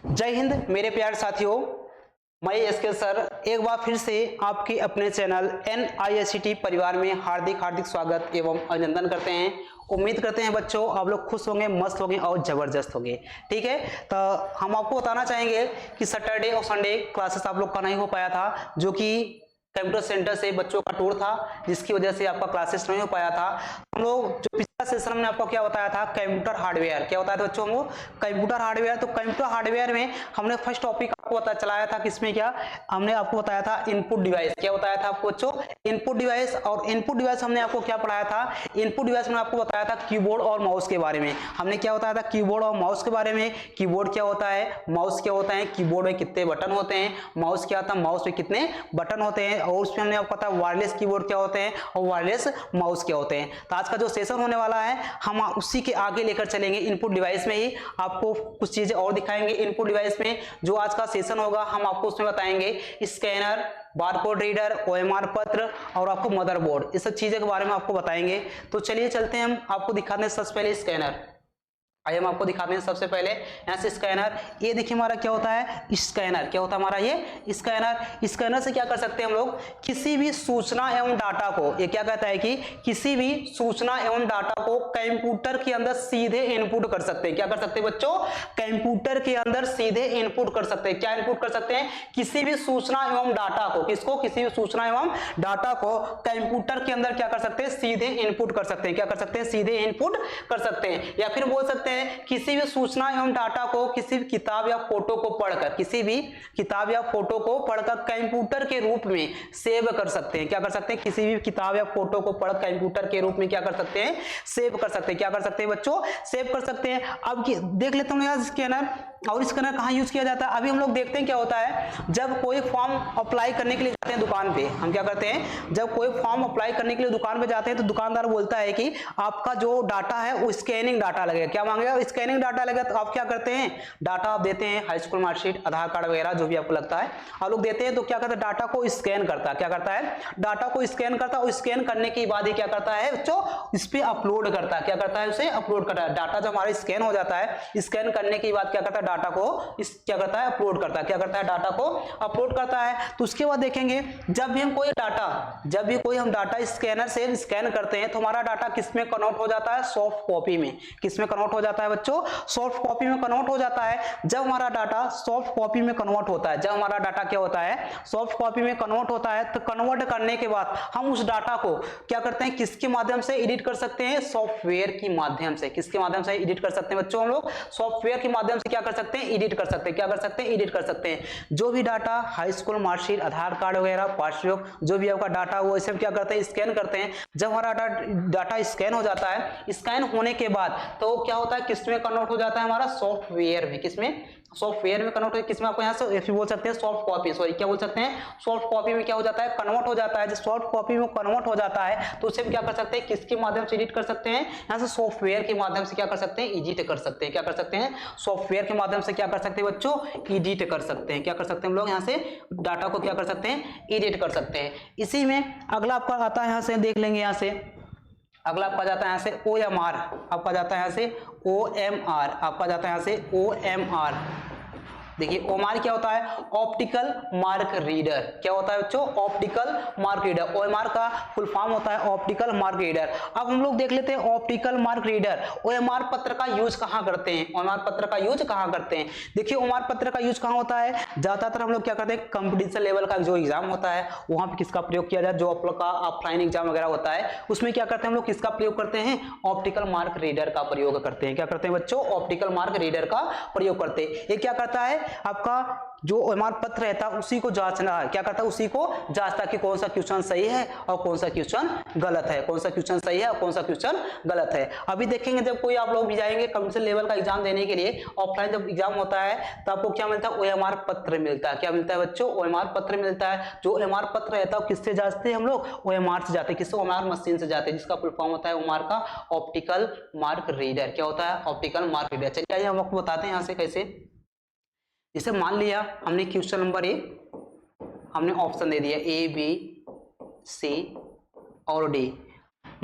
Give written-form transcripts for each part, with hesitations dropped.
जय हिंद मेरे प्यारे साथियों, मैं एसके सर एक बार फिर से आपके अपने चैनल NIST परिवार में हार्दिक हार्दिक स्वागत एवं अभिनंदन करते हैं। उम्मीद करते हैं बच्चों आप लोग खुश होंगे, मस्त होंगे और जबरदस्त होंगे। ठीक है, तो हम आपको बताना चाहेंगे कि सैटरडे और संडे क्लासेस आप लोग का नहीं हो पाया था, जो कि कंप्यूटर सेंटर से बच्चों का टूर था, जिसकी वजह से आपका क्लासेस नहीं हो पाया था। हम लोग जो पिछला सेशन हमने आपको क्या बताया था, कंप्यूटर हार्डवेयर क्या बताया था बच्चों हमको, कंप्यूटर हार्डवेयर। तो कंप्यूटर हार्डवेयर में हमने फर्स्ट टॉपिक आपको पता चलाया था, किसमें क्या हमने आपको बताया था, इनपुट डिवाइस। क्या बताया था आपको बच्चों, इनपुट डिवाइस। और इनपुट डिवाइस हमने आपको क्या पढ़ाया था, इनपुट डिवाइस में आपको बताया था कीबोर्ड और माउस के बारे में। हमने क्या बताया था, कीबोर्ड और माउस के बारे में। कीबोर्ड क्या होता है, माउस क्या होता है, कीबोर्ड में कितने बटन होते हैं, माउस क्या होता है, माउस में कितने बटन होते हैं। और उसमें हमने आपको पता है वायरलेस कीबोर्ड क्या होते हैं और वायरलेस माउस क्या होते हैं। तो आज का जो सेशन होने वाला है हम उसी के आगे लेकर चलेंगे। इनपुट डिवाइस में ही आपको कुछ चीजें और दिखाएंगे। इनपुट डिवाइस में जो आज का सेशन होगा हम आपको उसमें बताएंगे स्कैनर, बारकोड रीडर, OMR पत्र और आपको मदरबोर्ड, इस सब चीजें के बारे में आपको बताएंगे। तो चलिए चलते हैं, हम आपको दिखाते हैं सबसे पहले स्कैनर। आइए हम आपको दिखाते हैं सबसे पहले यहाँ से स्कैनर। ये देखिए हमारा क्या होता है, स्कैनर क्या होता है हमारा ये स्कैनर। स्कैनर से क्या कर सकते हैं हम लोग, किसी भी सूचना एवं डाटा को, ये क्या कहता है कि किसी भी सूचना एवं डाटा को कंप्यूटर के अंदर सीधे इनपुट कर सकते हैं। क्या कर सकते हैं बच्चों, कंप्यूटर के अंदर सीधे इनपुट कर सकते हैं। क्या इनपुट कर सकते हैं, किसी भी सूचना एवं डाटा को, किसको, किसी भी सूचना एवं डाटा को कंप्यूटर के अंदर क्या कर सकते हैं, सीधे इनपुट कर सकते हैं। क्या कर सकते हैं, सीधे इनपुट कर सकते हैं। या फिर बोल सकते हैं किसी भी सूचना एवं डाटा को किसी भी किताब या फोटो को पढ़कर, किसी भी किताब या फोटो को पढ़कर कंप्यूटर के रूप में सेव कर सकते हैं। क्या कर सकते हैं, किसी भी किताब या फोटो को पढ़ कंप्यूटर के रूप में क्या कर सकते हैं, सेव कर सकते हैं। क्या कर सकते हैं बच्चों, सेव कर सकते हैं। अब देख लेते हैं स्कैनर। और स्कैनर कहां यूज किया जाता है, अभी हम लोग देखते हैं क्या होता है। जब कोई फॉर्म अप्लाई करने के लिए जाते हैं दुकान पे, हम क्या करते हैं, जब कोई फॉर्म अप्लाई करने के लिए दुकान पे जाते हैं तो दुकानदार बोलता है कि आपका जो डाटा है वो स्कैनिंग डाटा लगेगा। क्या मांगेगा, स्कैनिंग डाटा लगेगा। तो आप क्या करते हैं, डाटा आप देते हैं, हाई स्कूल मार्कशीट, आधार कार्ड वगैरह जो भी आपको लगता है आप लोग देते हैं। तो क्या करता है, डाटा को स्कैन करता है। क्या करता है, डाटा को स्कैन करता है। और स्कैन करने के बाद ही क्या करता है बच्चों, इस पे अपलोड करता है। क्या करता है, उसे अपलोड करता है। डाटा जब हमारा स्कैन हो जाता है, स्कैन करने के बाद क्या करता है, डाटा को क्या करता है, अपलोड करता है। क्या करता है, डाटा को अपलोड करता है। तो उसके बाद देखेंगे जब भी हम कोई डाटा स्कैनर से स्कैन करते हैं तो हमारा डाटा किसमें कन्वर्ट हो जाता है, सॉफ्ट कॉपी में। किसमें कन्वर्ट हो जाता है बच्चों, सॉफ्ट कॉपी में कन्वर्ट हो जाता है। जब हमारा डाटा सॉफ्ट कॉपी में कन्वर्ट होता है, जब हमारा डाटा क्या होता है, सॉफ्ट कॉपी में कन्वर्ट होता है, तो कन्वर्ट करने के बाद हम उस डाटा को क्या करते हैं, किसके माध्यम से एडिट कर सकते हैं, सॉफ्टवेयर के माध्यम से। किसके माध्यम से एडिट कर सकते हैं बच्चों, हम लोग सॉफ्टवेयर के माध्यम से क्या कर सकते हैं, एडिट कर सकते हैं। क्या कर सकते हैं, एडिट कर सकते हैं। जो भी डाटा हाई स्कूल मार्कशीट, आधार कार्ड वगैरह, पासबुक, जो भी आपका डाटा वो सब क्या करते हैं, स्कैन करते हैं। जब हमारा डाटा स्कैन हो जाता है, स्कैन होने के बाद तो क्या होता है, किसमें कन्वर्ट हो जाता है, हमारा सॉफ्टवेयर में। किसमें, सॉफ्टवेयर में कन्वर्ट हो, किसमें आपको यहाँ से बोल सकते हैं, सॉफ्ट कॉपी, सॉरी क्या बोल सकते हैं, सॉफ्ट कॉपी में क्या हो जाता है, कन्वर्ट हो जाता है। जब सॉफ्ट कॉपी में कन्वर्ट हो जाता है तो उसे क्या कर सकते हैं, किसके माध्यम से एडिट कर सकते हैं, यहाँ से सॉफ्टवेयर के माध्यम से क्या कर सकते हैं, एडिट कर सकते हैं। क्या कर सकते हैं, सॉफ्टवेयर के माध्यम से क्या कर सकते हैं बच्चों, एडिट कर सकते हैं। क्या कर सकते हैं हम लोग, यहाँ से डाटा को क्या कर सकते हैं, एडिट कर सकते हैं। इसी में अगला आपका आता है, यहाँ से देख लेंगे, यहाँ से अगला आपका जाता है यहाँ से OMR, आपका जाता है यहाँ से OMR, आपका जाता है यहाँ से OMR। देखिए OMR क्या होता है, ऑप्टिकल मार्क रीडर। क्या होता है बच्चों, ऑप्टिकल मार्क रीडर। OMR का फुल फॉर्म होता है ऑप्टिकल मार्क रीडर। अब हम लोग देख लेते हैं ऑप्टिकल मार्क रीडर OMR पत्र का यूज कहाँ करते हैं, OMR पत्र का यूज कहाँ करते हैं। देखिए OMR पत्र का यूज कहाँ होता है, ज्यादातर हम लोग क्या करते हैं, कंपटीशन लेवल का जो एग्जाम होता है वहां पे किसका प्रयोग किया जाए, जो आप लोग का ऑफलाइन एग्जाम वगैरह होता है उसमें क्या करते हैं हम लोग, किसका प्रयोग करते हैं, ऑप्टिकल मार्क रीडर का प्रयोग करते हैं। क्या करते हैं बच्चों, ऑप्टिकल मार्क रीडर का प्रयोग करते हैं। ये क्या करता है, आपका जो OMR पत्र रहता है उसी को जांचना है। क्या करता है, उसी को जांचता कि कौन सा क्वेश्चन सही है और कौन सा क्वेश्चन गलत है, कौन सा क्वेश्चन सही है और कौन सा क्वेश्चन गलत है। अभी देखेंगे जब कोई आप लोग भी जाएंगे कंपटीशन लेवल का एग्जाम देने के लिए, ऑफलाइन जब एग्जाम होता है तो आपको क्या मिलता है, OMR पत्र मिलता है। क्या मिलता है बच्चों, OMR पत्र मिलता है। जो OMR पत्र रहता है किससे जांचते हैं हम लोग, OMR से जाते हैं। किससे, OMR मशीन से जाते हैं, जिसका फुल फॉर्म होता है OMR का ऑप्टिकल मार्क रीडर। क्या होता है, ऑप्टिकल मार्क रीडर। चलिए हम आपको बताते हैं यहाँ से कैसे। जैसे मान लिया हमने क्वेश्चन नंबर 1 हमने ऑप्शन दे दिया A B C और D।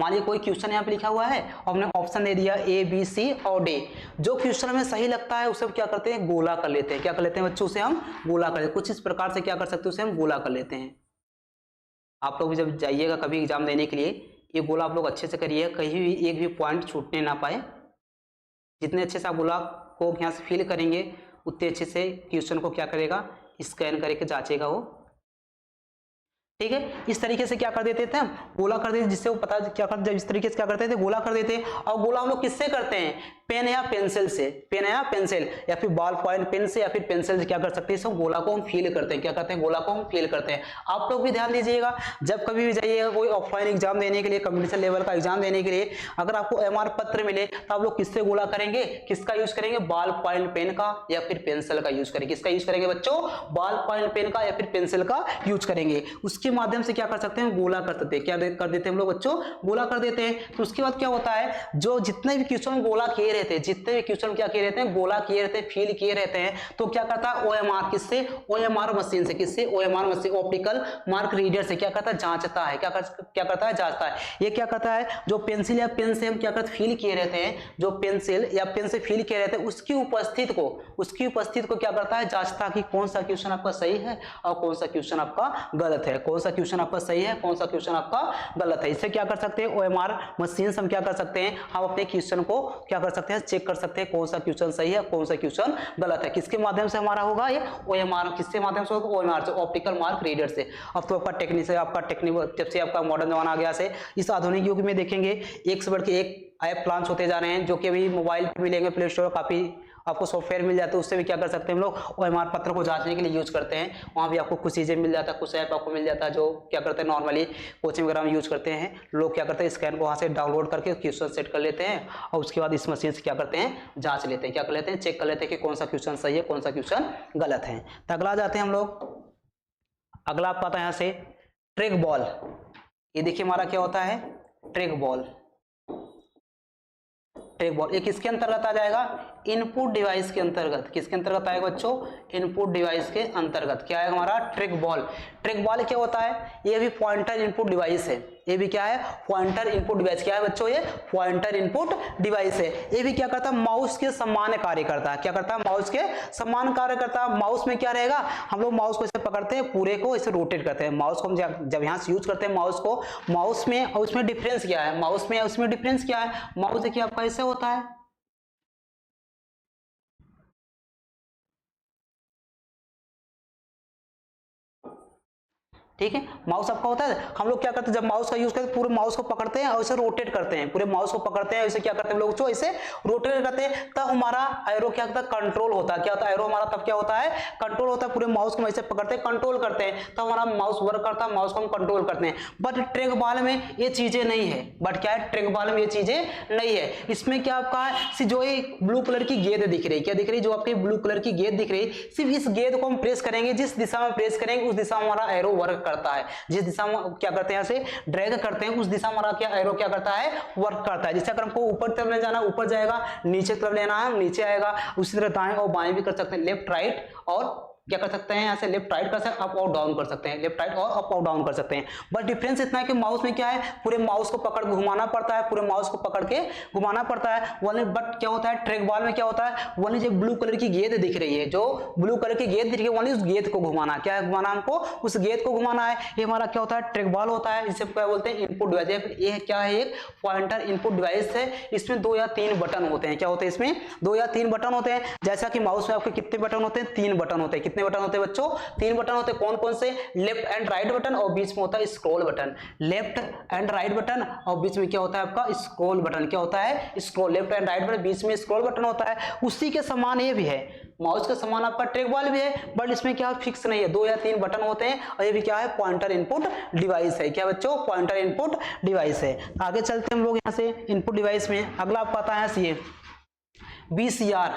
मान लीजिए कोई क्वेश्चन यहाँ पे लिखा हुआ है और हमने ऑप्शन दे दिया ए बी सी और डी, जो क्वेश्चन हमें सही लगता है उसे क्या करते हैं, गोला कर लेते हैं। क्या कर लेते हैं बच्चों, उसे हम गोला कर लेते हैं। कुछ इस प्रकार से क्या कर सकते हैं, उसे हम गोला कर लेते हैं। आप लोग जब जाइएगा कभी एग्जाम देने के लिए, ये गोला आप लोग अच्छे से करिए, कहीं भी एक भी पॉइंट छूटने ना पाए। जितने अच्छे से आप गोला को यहाँ से फिल करेंगे उतने अच्छे से क्वेश्चन को क्या करेगा, स्कैन करके जांचेगा वो। ठीक है, इस तरीके से क्या कर देते थे हम, गोला कर देते, जिससे वो पता क्या करते, जब इस तरीके से क्या करते थे, गोला कर देते। और गोला हम लोग किससे करते हैं, पेन या पेंसिल से, पेन या पेंसिल या फिर बॉल पॉइंट पेन से या फिर पेंसिल से क्या कर सकते हैं, गोला को हम फील करते हैं। क्या करते हैं, गोला को हम फील करते हैं। आप लोग भी ध्यान दीजिएगा, जब कभी भी जाइएगा कोई ऑफलाइन एग्जाम देने के लिए, कंपटीशन लेवल का एग्जाम देने के लिए, अगर आपको एमआर पत्र मिले तो आप लोग किससे गोला करेंगे, किसका यूज करेंगे, बॉल पॉइंट पेन का या फिर पेंसिल का यूज करेंगे। किसका यूज करेंगे बच्चों, बॉल पॉइंट पेन का या फिर पेंसिल का यूज करेंगे। उसके माध्यम से क्या कर सकते हैं, गोला कर देते हैं। क्या कर देते हैं हम लोग बच्चों, गोला कर देते हैं। तो उसके बाद क्या होता है, जो जितने भी क्वेश्चन गोला किए रहते हैं, जितने भी क्वेश्चन क्या किए रहते हैं, गोला किए रहते हैं, फील किए रहते हैं, तो क्या करता है ओएमआर, किससे, ओएमआर मशीन से, किससे, OMR machine, optical mark reader से क्या करता है, जांचता है। क्या करता है, जांचता है। ये क्या करता है, जो पेंसिल या पेन से हम क्या करते फील किए रहते हैं, जो पेंसिल या पेन से फील किए रहते हैं, उसकी उपस्थिति को क्या करता है, जांचता कि कौन सा क्वेश्चन आपका सही है और कौन सा क्वेश्चन आपका गलत है, कौन सा क्वेश्चन आपका सही है, कौन सा क्वेश्चन आपका गलत है। इससे क्या कर सकते हैं, ओएमआर मशीन से हम क्या कर सकते हैं, हम अपने क्वेश्चन को क्या कर सकते हैं, चेक कर सकते हैं कौन सा क्वेश्चन सही है, कौन सा क्वेश्चन गलत है। किसके माध्यम से हमारा होगा ये, ओएमआर, किसके माध्यम से होगा, ओएमआर से, ऑप्टिकल मार्क रीडर से। अब तो आपका टेक्निक से, आपका टेक्निक जब से आपका मॉडर्न जमाना आ गया से, इस आधुनिक युग में देखेंगे एक से बढ़ के एक ऐप लॉन्च होते जा रहे हैं, जो कि अभी मोबाइल पे मिलेंगे, प्ले स्टोर काफी आपको सॉफ्टवेयर मिल जाता है। उससे भी क्या कर सकते हैं हम लोग, ओएमआर पत्र को जांचने के लिए यूज करते हैं। वहां भी आपको कुछ चीजें मिल जाता है, कुछ ऐप आपको मिल जाता है जो क्या करते हैं, नॉर्मली कोचिंग वगैरह में यूज करते हैं लोग। क्या करते हैं, स्कैन को वहां से डाउनलोड करके क्वेश्चन सेट कर लेते हैं और उसके बाद इस मशीन से क्या करते हैं, जांच लेते हैं। क्या कर लेते हैं, चेक कर लेते हैं कि कौन सा क्वेश्चन सही है, कौन सा क्वेश्चन गलत है। तो अगला जाते हैं हम लोग, अगला आपका आता है यहाँ से ट्रैक बॉल। ये देखिए हमारा क्या होता है, ट्रैक बॉल। ट्रैक बॉल एक किसके अंतर्गत आ जाएगा, इनपुट डिवाइस के अंतर्गत। किसके अंतर्गत आएगा बच्चों, इनपुट डिवाइस के अंतर्गत। क्या है हमारा, ट्रैक बॉल। ट्रैक बॉल क्या होता है, ये भी पॉइंटर इनपुट डिवाइस है। ये भी क्या है, पॉइंटर इनपुट डिवाइस। क्या है बच्चों, ये पॉइंटर इनपुट डिवाइस है। ये भी क्या करता है, माउस के समान कार्य करता है। क्या करता है, माउस के समान कार्य करता है। माउस में क्या रहेगा, हम लोग माउस को ऐसे पकड़ते हैं, पूरे को ऐसे रोटेट करते हैं। माउस को हम जब यहाँ से यूज करते हैं माउस को, माउस में और उसमें डिफरेंस क्या है, माउस में उसमें डिफरेंस क्या है, माउस देखिए आपका ऐसे होता है, ठीक है। माउस आपका होता है, हम लोग क्या करते हैं, जब माउस का यूज करते हैं पूरे माउस को पकड़ते हैं और इसे रोटेट करते हैं, पूरे माउस को पकड़ते हैं, इसे क्या करते हैं हम लोग, जो इसे रोटेट करते हैं, तब हमारा एरो क्या होता है, कंट्रोल होता है। क्या होता है, एरो हमारा तब क्या होता है, कंट्रोल होता है। पूरे माउस को ऐसे पकड़ते हैं, कंट्रोल करते हैं, तब हमारा माउस वर्क करता है, माउस को हम कंट्रोल करते हैं। बट ट्रैक बॉल में ये चीजें नहीं है। बट क्या है, ट्रैक बॉल में ये चीजें नहीं है। इसमें क्या आपका है, जो ये ब्लू कलर की गेंद दिख रही है, क्या दिख रही है, जो आपकी ब्लू कलर की गेंद दिख रही है, सिर्फ इस गेंद को हम प्रेस करेंगे, जिस दिशा में प्रेस करेंगे उस दिशा में हमारा एरो वर्क करता है। जिस दिशा में क्या करते हैं, ऐसे ड्रैग करते हैं, उस दिशा में हमारा क्या एरो क्या करता है, वर्क करता है। जैसे अगर हमको ऊपर तरफ ले जाना है ऊपर जाएगा, नीचे तरफ लेना है नीचे आएगा। उसी तरह दाएं और बाएं भी कर सकते हैं, लेफ्ट राइट, और क्या कर सकते हैं, यहाँ से लेफ्ट राइट कर सकते हैं, अप और डाउन कर सकते हैं, लेफ्ट राइट और अप और डाउन कर सकते हैं। बट डिफरेंस इतना है कि माउस में क्या है, पूरे माउस को पकड़ के घुमाना पड़ता है, पूरे माउस को पकड़ के घुमाना पड़ता है। बट क्या होता है, ट्रैक बॉल में क्या होता है, वही जो ब्लू कलर की गेंद दिख रही है, जो ब्लू कलर की गेंद दिख रही है, वही उस गेंद को घुमाना। क्या है, घुमाना, हमको उस गेंद को घुमाना है। ये हमारा क्या होता है, ट्रैक बॉल होता है। इसे क्या बोलते हैं, इनपुट डिवाइस। ये क्या है, एक पॉइंटर इनपुट डिवाइस है। इसमें 2 या 3 बटन होते हैं। क्या होते हैं, इसमें 2 या 3 बटन होते हैं। जैसा कि माउस में आपके कितने बटन होते हैं, 3 बटन होते हैं। कितने बटन होते हैं बच्चों, 3 बटन होते हैं। कौन कौन से, लेफ्ट एंड राइट बटन, और बीच में होता है scroll button. Left and right button और बीच में क्या होता है आपका, स्क्रॉल बटन। क्या होता है, scroll, left and right button, बीच में स्क्रॉल बटन होता है। उसी के समान ये भी है, माउस के समान आपका ट्रैक बॉल भी है, बट इसमें क्या फिक्स नहीं है, 2 या 3 बटन होते हैं। और ये भी क्या है, पॉइंटर इनपुट डिवाइस है। क्या बच्चों, पॉइंटर इनपुट डिवाइस है। आगे चलते हैं हम लोग यहाँ से इनपुट डिवाइस में। अगला आपका आता है VCR।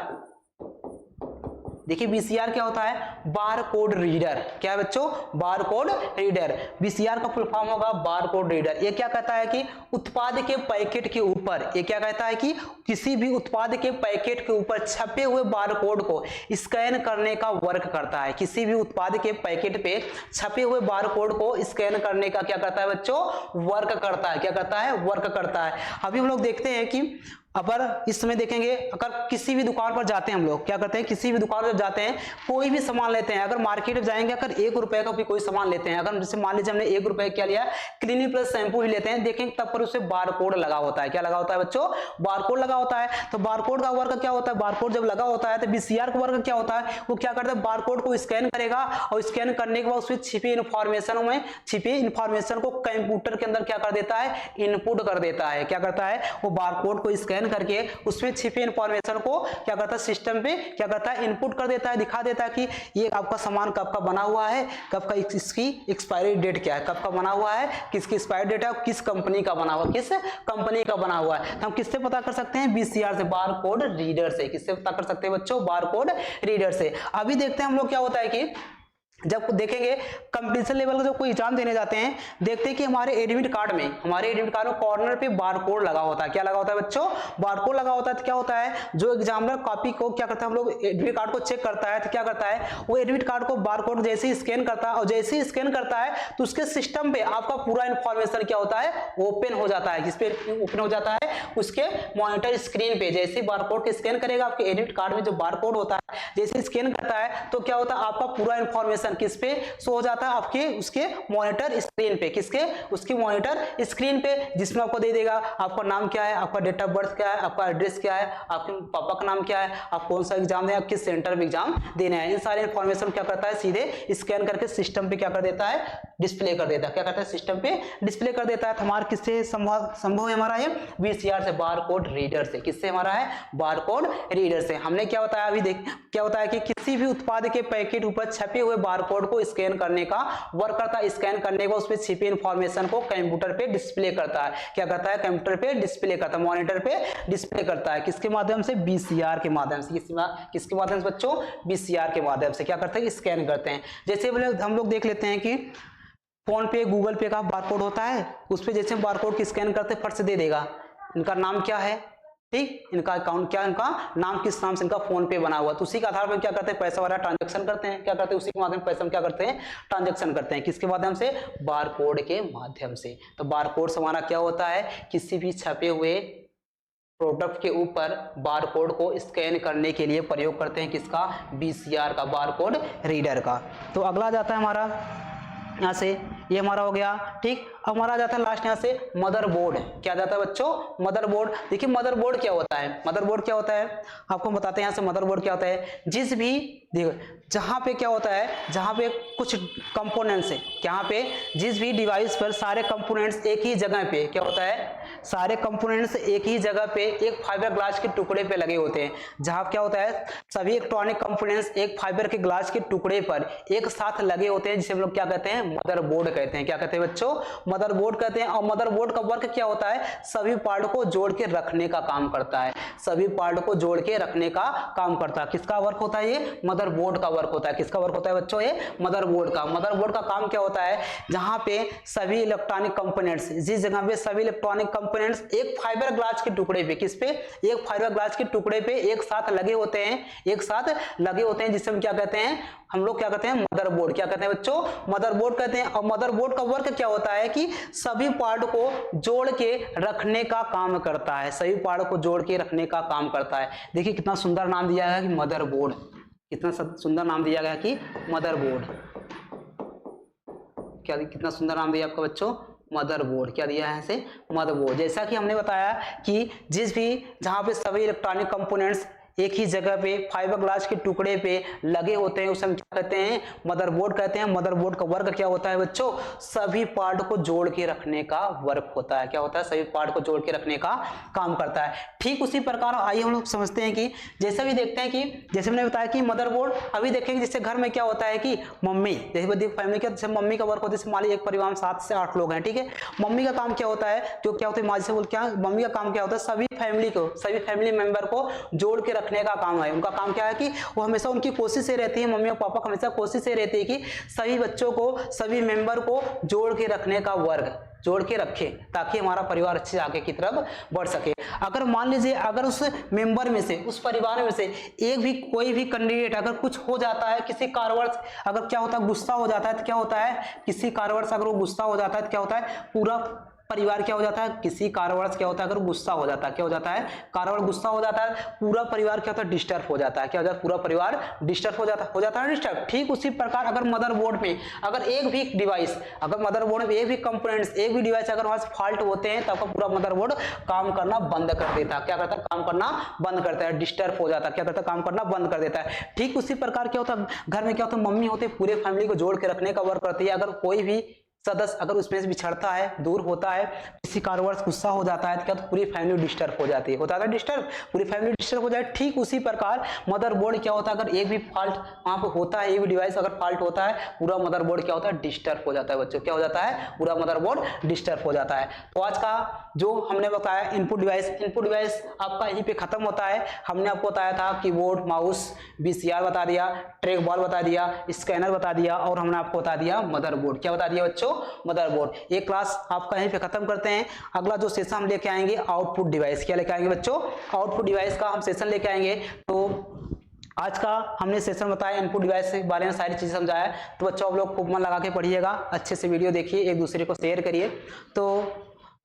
देखिए बीसीआर क्या होता है, बार कोड रीडर। क्या है बच्चों, बार कोड रीडर। बीसीआर का फुल फॉर्म होगा बार कोड रीडर। ये क्या कहता है कि उत्पाद के पैकेट के ऊपर, ये क्या कहता है कि किसी भी उत्पाद के पैकेट के ऊपर छपे हुए बार कोड को स्कैन करने का वर्क करता है। किसी भी उत्पाद के पैकेट पे छपे हुए बार कोड को स्कैन करने का क्या करता है बच्चों, वर्क करता है। क्या करता है, वर्क करता है। अभी हम लोग देखते हैं कि अगर इस समय देखेंगे, अगर किसी भी दुकान पर जाते हैं, हम लोग क्या करते हैं, किसी भी दुकान पर जाते हैं, कोई भी सामान लेते हैं, अगर मार्केट में जाएंगे, अगर 1 रुपए का भी कोई सामान लेते हैं, अगर जैसे मान लीजिए हमने 1 रुपए क्या लिया, क्लिनिक प्लस शैम्पू भी लेते हैं, देखेंगे तब पर उसे बार कोड लगा होता है। क्या लगा होता है बच्चों, बार कोड लगा होता है। तो बार कोड का वर्क क्या होता है, बार कोड जब लगा होता है तो बीसीआर का वर्क क्या होता है, वो क्या करता है, बार कोड को स्कैन करेगा और स्कैन करने के बाद उसमें छिपी इंफॉर्मेशन को कंप्यूटर के अंदर क्या कर देता है, इनपुट कर देता है। क्या करता है, वो बार कोड को स्कैन करके उसमें छिपी इंफॉर्मेशन को क्या करता है, सिस्टम पे क्या करता है, इनपुट कर देता है, दिखा देता है कि ये आपका सामान कब का बना हुआ है, कब का इसकी एक्सपायरी डेट क्या है, कब का बना हुआ है, किसकी एक्सपायरी डेट है, किस कंपनी का बना हुआ, किस कंपनी का बना हुआ है। तो हम किससे पता कर सकते हैं, बीसीआर से, बार कोड रीडर से। किससे पता कर सकते हैं बच्चों, बार कोड रीडर से। अभी देखते हैं हम लोग क्या होता है कि जब देखेंगे कंपटीशन लेवल का जब कोई एग्जाम देने जाते हैं, देखते हैं कि हमारे एडमिट कार्ड में कॉर्नर पे बार कोड लगा होता है। क्या लगा होता है बच्चों, बार कोड लगा होता है। तो क्या होता है, जो एग्जामिनर कॉपी को क्या करता है, हम लोग एडमिट कार्ड को चेक करता है, तो क्या करता है, वो एडमिट कार्ड को बार कोड जैसे ही स्कैन करता है, और जैसे ही स्कैन करता है तो उसके सिस्टम पे आपका पूरा इंफॉर्मेशन क्या होता है, ओपन हो जाता है। किस पे ओपन हो जाता है, उसके मॉनिटर स्क्रीन पे। जैसे ही बार कोड को स्कैन करेगा, आपके एडमिट कार्ड में जो बार कोड होता है, जैसे स्कैन करता है तो क्या होता है, आपका पूरा इंफॉर्मेशन किस पे शो हो जाता है, आपके उसके मॉनिटर स्क्रीन पे। किसके, उसकी मॉनिटर स्क्रीन पे, जिसमें आपको दे देगा आपका नाम क्या है, आपका डेट ऑफ बर्थ क्या है, आपका एड्रेस क्या है, आपके पापा का नाम क्या है, आप कौन सा एग्जाम दें, आप किस सेंटर में एग्जाम देना है। इन सारे इंफॉर्मेशन क्या करता है, सीधे स्कैन करके सिस्टम पे क्या कर देता है, डिस्प्ले कर देता है। क्या करता है, सिस्टम पे डिस्प्ले कर देता है। तो हमारा किससे संभव है, हमारा ये बीसीआर से, बार कोड रीडर से। किससे हमारा है, बार कोड रीडर से। हमने क्या बताया अभी, देख क्या होता है कि किसी भी उत्पाद के पैकेट ऊपर छपे हुए बार कोड को स्कैन करने का वर्क करता है। स्कैन करने को उसमें छिपी इंफॉर्मेशन को कंप्यूटर पे डिस्प्ले करता है। क्या करता है, कंप्यूटर पे डिस्प्ले करता है, मॉनिटर पे डिस्प्ले करता है। किसके माध्यम से, बीसीआर के माध्यम से। किसके माध्यम से बच्चों, बीसीआर के माध्यम से क्या करते हैं, स्कैन करते हैं। जैसे हम लोग देख लेते हैं कि फोन पे, गूगल पे का बारकोड होता है, उस पे जैसे बारकोड की स्कैन करते फट से दे देगा इनका नाम क्या है, ठीक, इनका अकाउंट क्या, इनका नाम किस नाम से इनका फोन पे बना हुआ, तो उसी के आधार पर क्या करते हैं, पैसा वाला ट्रांजैक्शन करते हैं। क्या करते हैं, उसी के माध्यम पैसा क्या करते हैं, ट्रांजैक्शन करते हैं। किसके माध्यम से, बारकोड के माध्यम से। तो बारकोड से हमारा क्या होता है, किसी भी छपे हुए प्रोडक्ट के ऊपर बारकोड को स्कैन करने के लिए प्रयोग करते हैं। किसका, बीसीआर का, बारकोड रीडर का। तो अगला जाता है हमारा यहाँ से, ये हमारा हो गया, ठीक। अब हमारा जाता है लास्ट यहाँ से मदरबोर्ड। क्या जाता है बच्चों, मदरबोर्ड। देखिए मदरबोर्ड क्या होता है, मदरबोर्ड क्या होता है आपको बताते हैं यहाँ से। मदरबोर्ड क्या होता है, जिस भी देखो जहाँ पे क्या होता है, जहाँ पे कुछ कंपोनेंट्स है, यहाँ पे जिस भी डिवाइस पर सारे कंपोनेंट्स एक ही जगह पे क्या होता है, सारे कंपोनेंट्स एक ही जगह पे एक फाइबर ग्लास के टुकड़े पे लगे होते हैं। जहाँ क्या होता है, सभी इलेक्ट्रॉनिक कंपोनेंट्स एक फाइबर के ग्लास के टुकड़े पर एक साथ लगे होते हैं, जिसे हम लोग क्या कहते हैं, मदरबोर्ड कहते हैं। क्या कहते हैं बच्चों, मदरबोर्ड कहते हैं। और मदरबोर्ड का वर्क क्या होता है, सभी पार्ट को जोड़ के रखने का काम करता है। सभी पार्ट को जोड़ के रखने का काम करता है। किसका वर्क होता है, ये मदरबोर्ड का वर्क होता है। किसका वर्क होता है बच्चों, ये मदरबोर्ड का। मदरबोर्ड का काम क्या होता है, जहां पे सभी इलेक्ट्रॉनिक कंपोनेंट्स, जिस जगह पे सभी इलेक्ट्रॉनिक कंपोनेंट्स एक फाइबर ग्लास के टुकड़े पे, किस पे, एक फाइबर ग्लास के टुकड़े पे एक साथ लगे होते हैं, एक साथ लगे होते हैं, जिसे हम क्या कहते हैं, हम लोग क्या कहते हैं, मदरबोर्ड। क्या कहते हैं बच्चों, मदरबोर्ड कहते हैं। और मदरबोर्ड का वर्क क्या होता है कि सभी पार्ट को जोड़ के रखने का काम करता है। सभी पार्ट को जोड़ के रखने का काम करता है। देखिए कितना सुंदर नाम दिया गया कि मदरबोर्ड, कितना सुंदर नाम दिया गया कि मदरबोर्ड। क्या कितना सुंदर नाम दिया आपका बच्चों, मदरबोर्ड। क्या दिया है ऐसे, मदरबोर्ड। जैसा कि हमने बताया कि जिस भी जहां पे सभी इलेक्ट्रॉनिक कंपोनेंट्स एक ही जगह पे फाइबर ग्लास के टुकड़े पे लगे होते हैं, उसे हम क्या कहते हैं, मदरबोर्ड कहते हैं। मदरबोर्ड का वर्क क्या होता है बच्चों, सभी पार्ट को जोड़ के रखने का वर्क होता है। क्या होता है, सभी पार्ट को जोड़ के रखने का काम करता है। ठीक उसी प्रकार आइए हम लोग समझते हैं कि जैसे भी देखते हैं कि जैसे मैंने बताया कि मदरबोर्ड, अभी देखेंगे जैसे घर में क्या होता है कि मम्मी, जैसे फैमिली का जैसे मम्मी का वर्क होता है, जैसे मान लीजिए एक परिवार में 7 से 8 लोग हैं, ठीक है। मम्मी का काम क्या होता है, जो क्या होता है, माँ से बोल क्या, मम्मी का काम क्या होता है, सभी फैमिली को, सभी फैमिली मेंबर को जोड़ के रखने का काम है। उनका काम क्या है कि वो हमेशा उनकी कोशिश ये रहती है, मम्मी और पापा की हमेशा कोशिश ये रहती है कि सभी बच्चों को, सभी मेंबर को जोड़ के रखने का, वर्ग जोड़ के रखे, ताकि हमारा परिवार अच्छे आगे की तरफ बढ़ सके। अगर मान लीजिए अगर उस मेंबर में से, उस परिवार में से एक भी, कोई भी कैंडिडेट अगर कुछ हो जाता है, किसी कारणवश अगर क्या होता है, गुस्सा हो जाता है, तो क्या होता है, किसी कारणवश अगर वो गुस्सा हो जाता है तो क्या होता है, पूरा परिवार क्या हो जाता है, किसी कारणवश क्या होता है, अगर गुस्सा हो जाता है, क्या हो जाता है, कारणवश गुस्सा हो जाता है, पूरा परिवार क्या होता है, डिस्टर्ब हो जाता है। क्या हो जाता है, पूरा परिवार डिस्टर्ब हो जाता है डिस्टर्ब। ठीक उसी प्रकार अगर मदरबोर्ड में अगर एक भी डिवाइस, अगर मदरबोर्ड में एक भी कंपोनेंट्स, एक भी डिवाइस अगर वहां फॉल्ट होते हैं, तब पूरा मदरबोर्ड काम करना बंद कर देता है। क्या करता है, काम करना बंद करता है, डिस्टर्ब हो जाता है। क्या करता है, काम करना बंद कर देता है। ठीक उसी प्रकार क्या होता है, घर में क्या होता है, मम्मी होते हैं, पूरे फैमिली को जोड़ के रखने का वर्क करती है। अगर कोई भी सदस्य अगर उसमें से बिछड़ता है, दूर होता है, किसी कारणवश गुस्सा हो जाता है, तो क्या, तो पूरी फैमिली डिस्टर्ब हो जाती है, होता है डिस्टर्ब, पूरी फैमिली डिस्टर्ब हो जाए। ठीक उसी प्रकार मदरबोर्ड क्या होता है, अगर एक भी फॉल्ट वहां पर होता है, एक भी डिवाइस अगर फॉल्ट होता है, पूरा मदरबोर्ड क्या होता है, डिस्टर्ब हो जाता है बच्चों। क्या हो जाता है, पूरा मदरबोर्ड डिस्टर्ब हो जाता है। तो आज का जो हमने बताया इनपुट डिवाइस आपका यहीं पे खत्म होता है। हमने आपको बताया था कीबोर्ड, माउस, वीसीआर बता दिया, ट्रैक बॉल बता दिया, स्कैनर बता दिया, और हमने आपको बता दिया मदरबोर्ड। क्या बता दिया बच्चों, मदरबोर्ड। ये क्लास आपका यहीं पे खत्म करते हैं। अगला जो सेशन हम लेके आएंगे आउटपुट डिवाइस। क्या लेके आएंगे बच्चों, आउटपुट डिवाइस का हम सेशन लेके आएंगे। तो आज का हमने सेशन बताया, इनपुट डिवाइस के बारे में सारी चीजें समझाया। तो बच्चों आप लोग खूब मन लगा के पढ़िएगा, अच्छे से वीडियो देखिए, एक दूसरे को शेयर करिए। तो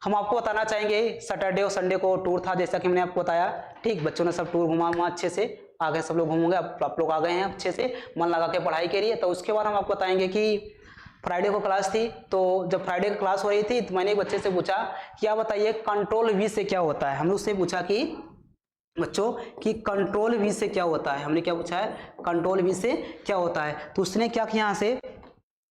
हम आपको बताना चाहेंगे, सैटरडे और संडे को टूर था, जैसा कि मैंने आपको बताया। ठीक, बच्चों ने सब टूर घुमा अच्छे से, आगे सब लोग घूमोगे, आप लोग आ गए हैं अच्छे से मन लगा के पढ़ाई करिए। तो उसके बाद हम आपको बताएंगे कि फ्राइडे को क्लास थी। तो जब फ्राइडे की क्लास हो रही थी, तो मैंने एक बच्चे से पूछा, क्या बताइए कंट्रोल वी से क्या होता है। हमने उससे पूछा कि बच्चों कि कंट्रोल वी से क्या होता है। हमने क्या पूछा है, कंट्रोल वी से क्या होता है। तो उसने क्या किया, यहाँ से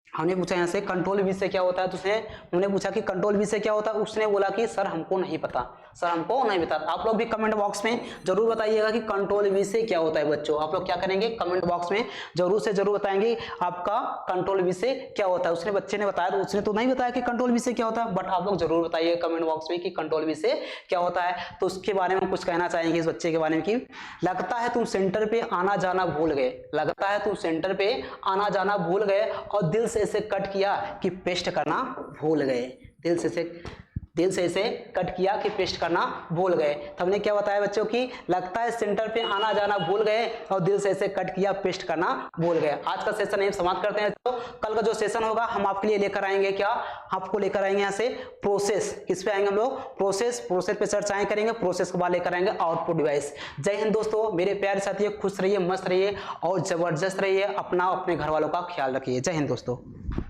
हमने पूछा यहाँ से कंट्रोल वी से क्या होता है, तो उसने हमने पूछा कि कंट्रोल वी से क्या होता है। उसने बोला कि सर हमको नहीं पता, सर हमको नहीं पता। आप लोग भी कमेंट बॉक्स में जरूर बताइएगा कि कंट्रोल वी से क्या होता है बच्चों। आप लोग क्या करेंगे, कमेंट बॉक्स में जरूर से जरूर बताएंगे आपका कंट्रोल वी से क्या होता है। उसने बच्चे ने बताया, तो उसने तो नहीं बताया कि कंट्रोल वी से क्या होता है, बट आप लोग जरूर बताइए कमेंट बॉक्स में कि कंट्रोल वी से क्या होता है। तो उसके बारे में कुछ कहना चाहेंगे इस बच्चे के बारे में कि लगता है तुम सेंटर पे आना जाना भूल गए, लगता है तुम सेंटर पे आना जाना भूल गए, और दिल से इसे कट किया कि पेस्ट करना भूल गए। दिल से इसे कट किया कि पेस्ट करना भूल गए। तो हमने क्या बताया बच्चों की लगता है सेंटर पे आना जाना भूल गए, और दिल से इसे कट किया पेस्ट करना भूल गए। आज का सेशन यही समाप्त करते हैं। तो कल का जो सेशन होगा हम आपके लिए लेकर आएंगे, क्या आपको लेकर आएंगे यहाँ से प्रोसेस। किस पे आएंगे हम लोग, प्रोसेस पे चर्चाएं करेंगे। प्रोसेस के बाद लेकर आएंगे आउटपुट डिवाइस। जय हिंद दोस्तों, मेरे प्यारे साथियों, खुश रहिए, मस्त रहिए और जबरदस्त रहिए। अपना अपने घर वालों का ख्याल रखिए। जय हिंद दोस्तों।